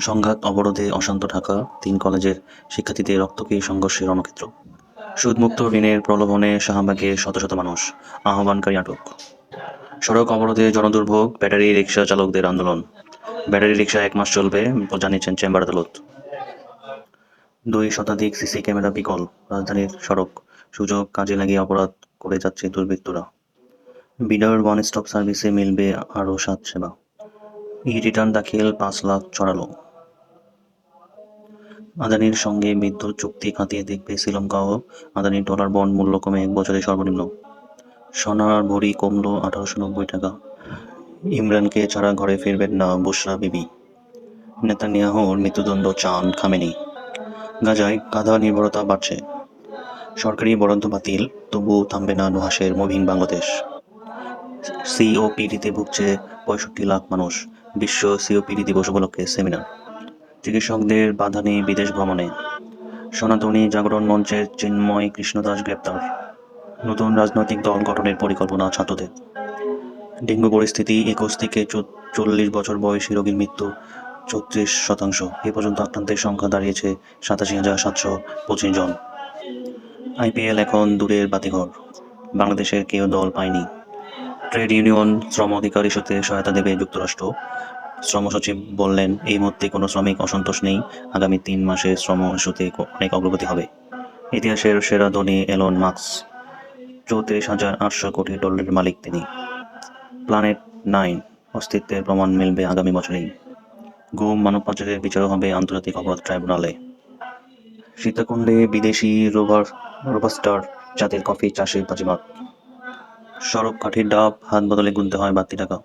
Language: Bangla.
সংঘাত অবরোধে অশান্ত ঢাকা, ৩ কলেজের শিক্ষার্থীদের রক্তক্ষয়ী সংঘর্ষে রণক্ষেত্র। সুদমুক্ত ঋণের প্রলোভনে শাহবাগে শত শত মানুষ, আহ্বানকারী আটক। সড়ক অবরোধে জনদুর্ভোগ, ব্যাটারি রিকশা চালকদের আন্দোলন। ব্যাটারি রিকশা ১ মাস চলবে, জানিয়েছেন চেম্বার আদালত। ২ শতাধিক সিসি ক্যামেরা বিকল, রাজধানীর সড়ক সুযোগ কাজে লাগিয়ে অপরাধ করে যাচ্ছে দুর্বৃত্তরা। বিডার ওয়ান স্টপ সার্ভিসে মিলবে আরও ৭ সেবা। ই-রিটার্ন দাখিল ৫ লাখ ছড়ালো। আদানির সঙ্গে বিদ্যুৎ চুক্তি খতিয়ে দেখবে শ্রীলঙ্কাও, আদানির ডলার বন্ড মূল্য কমে ১ বছরে সর্বনিম্ন। সোনার ভরি কমল ১৮৯০ টাকা। ইমরানকে ছাড়া ঘরে ফিরবেন না বুশরা বিবি। নেতানিয়াহুর মৃত্যুদণ্ড চান খামেনি। গাজায় গাধা নির্ভরতা বাড়ছে। সরকারি বরাদ্দ বাতিল, তবু থামবে না নুহাসের মুভিং বাংলাদেশ। সিওপিডিতে ভুগছে ৬৫ লাখ মানুষ, বিশ্ব সিওপিডি দিবস উপলক্ষে সেমিনার। চিকিৎসকদের বাধা নেই বিদেশ ভ্রমণে। সনাতনী জাগরণ মঞ্চের চিন্ময় কৃষ্ণদাস গ্রেপ্তার। নতুন রাজনৈতিক দল গঠনের পরিকল্পনা ছাত্রদের। ডেঙ্গু পরিস্থিতি, ২১ থেকে ৪০ বছর বয়সী রোগীর মৃত্যু ৩৪%। এ পর্যন্ত আক্রান্তের সংখ্যা দাঁড়িয়েছে ৮৭,৭২৫ জন। আইপিএল এখন দূরের বাতিঘর, বাংলাদেশের কেউ দল পায়নি। ট্রেড ইউনিয়ন শ্রম অধিকার ইস্যুতে সহায়তা দেবে যুক্তরাষ্ট্র। শ্রম সচিব বললেন, এই মুহূর্তে কোনো শ্রমিক অসন্তোষ নেই, আগামী ৩ মাসে শ্রম ইস্যুতে অনেক অগ্রগতি হবে। ইতিহাসের সেরা ধনী এলন মাস্ক, ৩৪,৮০০ কোটি ডলারের মালিক তিনি। প্ল্যানেট ৯ অস্তিত্বের প্রমাণ মিলবে আগামী বছরেই। গুম, মানব পাচারের বিচারও হবে আন্তর্জাতিক অপরাধ ট্রাইব্যুনালে। সীতাকুণ্ডে বিদেশি রোবাস্টার জাতের কফি চাষে বাজিমাত। সড়ক কাঠির ডাব, হাত বদলে গুনতে হয় বাড়তি টাকা।